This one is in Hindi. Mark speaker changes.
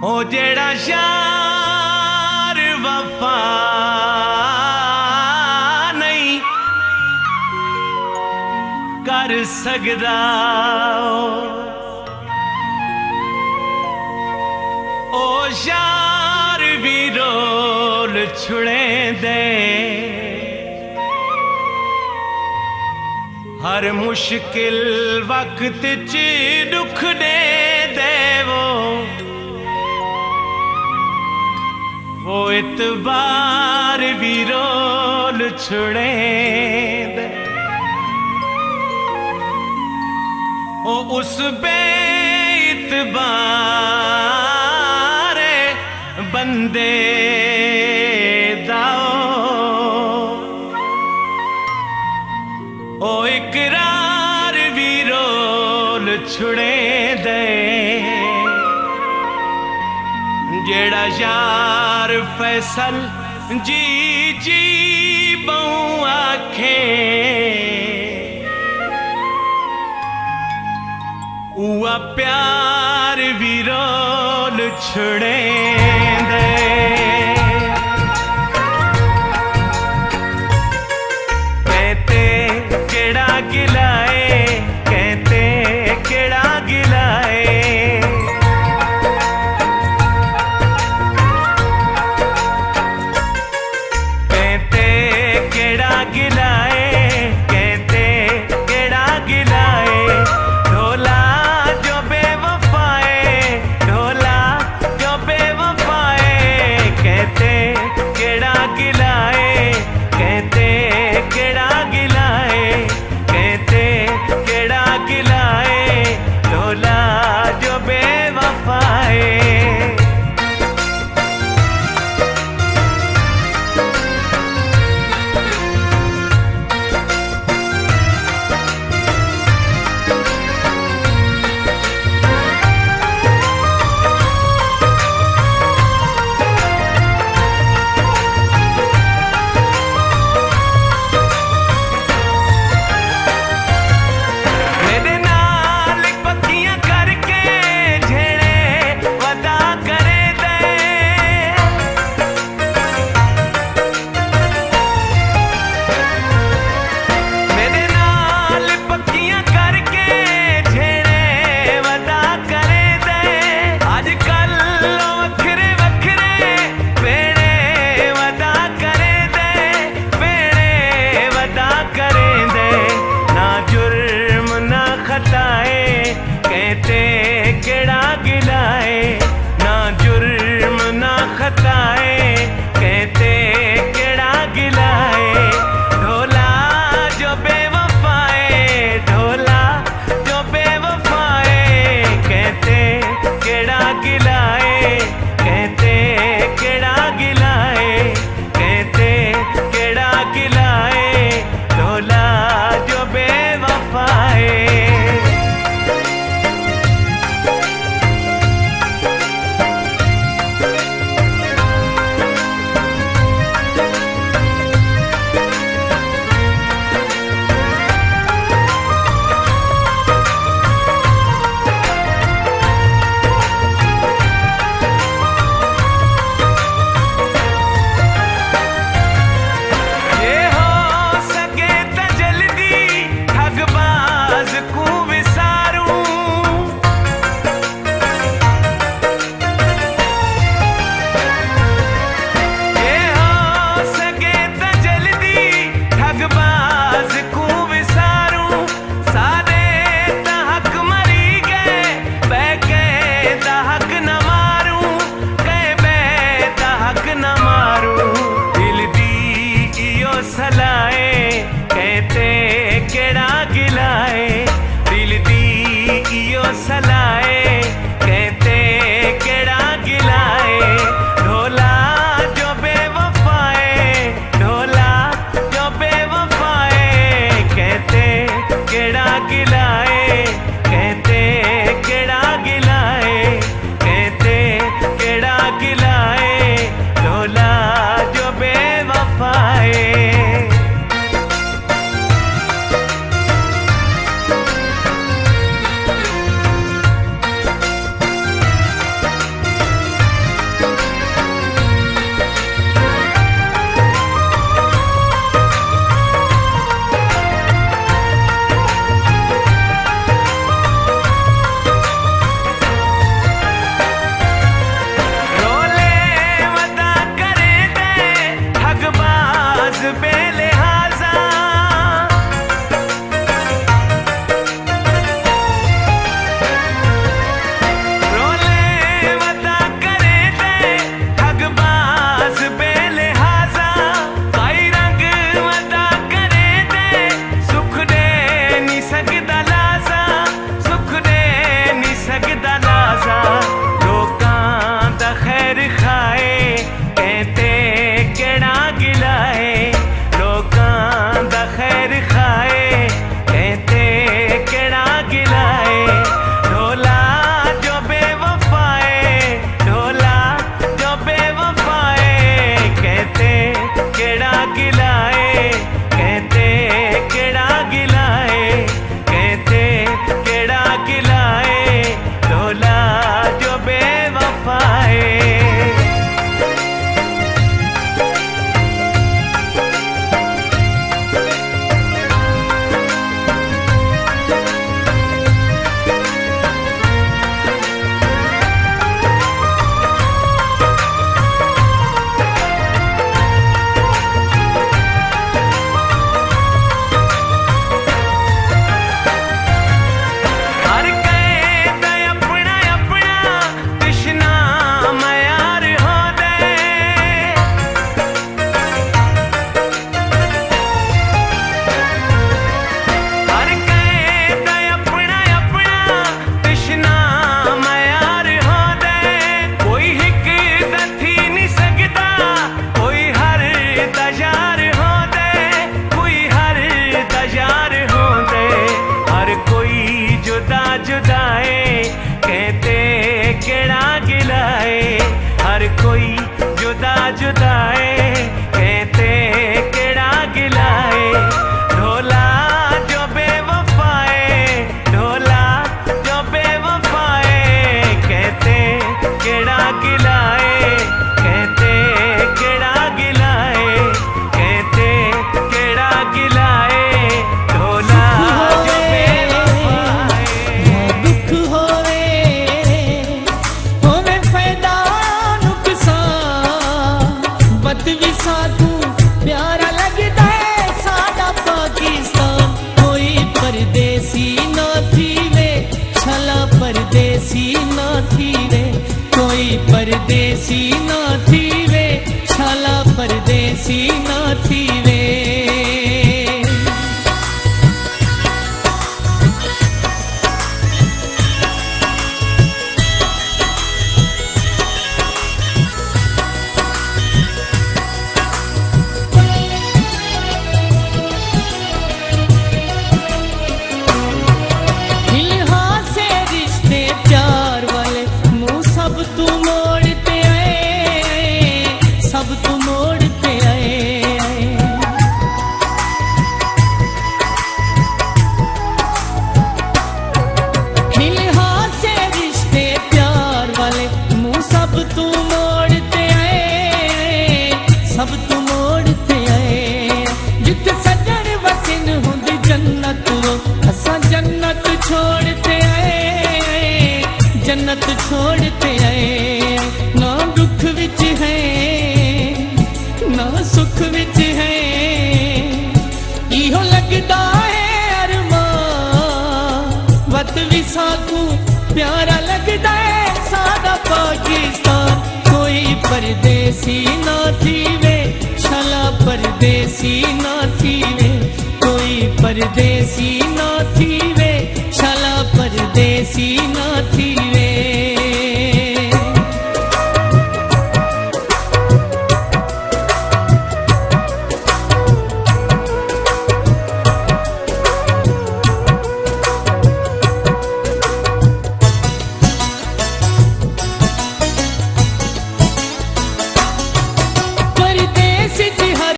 Speaker 1: ओ जेड़ा यार वफा नहीं कर सकदा, ओ यार भी रोल छुड़े दे हर मुश्किल वक्त च दुख दे वो इतबार भी रोल छुड़े दे। ओ उस बेइतबार बंदे दाओ ओ इकरार भी रोल छुड़े दे जेड़ा यार फैसल जी जी बहु आखे उआ प्यार भी रोल छुड़े दे। कहते केड़ा गिलाए, कहते केड़ा गिलाए, कहते केड़ा गिलाए, ना जुर्म ना खताए, कहते केड़ा गिलाए, ढोला जो बेवफाए, ढोला जो बेवफाए, कहते केड़ा गिलाए, कहते केड़ा गिलाए, कहते केड़ा गिलाए, ढोला जो बेवफाए। कहते केड़ा गिलाए, दिल दी इयो सलाए, कहते केड़ा गिलाए, ढोला जो बेवफाए, ढोला जो बेवफाए, कहते केड़ा गिलाए, कहते केड़ा गिलाए, कहते केड़ा गिलाए, ढोला जो बेवफाए। कोई जुदा जुदाए कहते केड़ा गिलाए ढोला जो बेवफाए ढोला जो बेवफाए कहते केड़ा गिलाए कहते केड़ा गिलाए कहते केड़ा गिलाए ढोला जो बेवफाए
Speaker 2: दुख होवे फायदा नुकसान बद विसा तू प्यारा लगदा है साडा पाकिस्तान कोई परदेसी ना थीवे छला परदेसी ना थीवे कोई परदेसी ना थीवे छला परदेसी ना थीवे तू मोड़ते आए सब तू मोड़ते आए खिलहा से रिश्ते प्यार वाले मुंह सब तू मोड़ते आए सब तू मोड़ते आए जित सजन वसन हुंदी जन्नत वो असा जन्नत छोड़ते आए जन्नत छोड़ते आए ना दुख विच है ना सुख विच है इहो लगदा है अरमान वत विसा तू प्यारा लगदा है सादा पाकिस्तान कोई परदेसी ना थीवे छला परदेसी ना थीवे कोई परदेसी ना थीवे छला परदेसी ना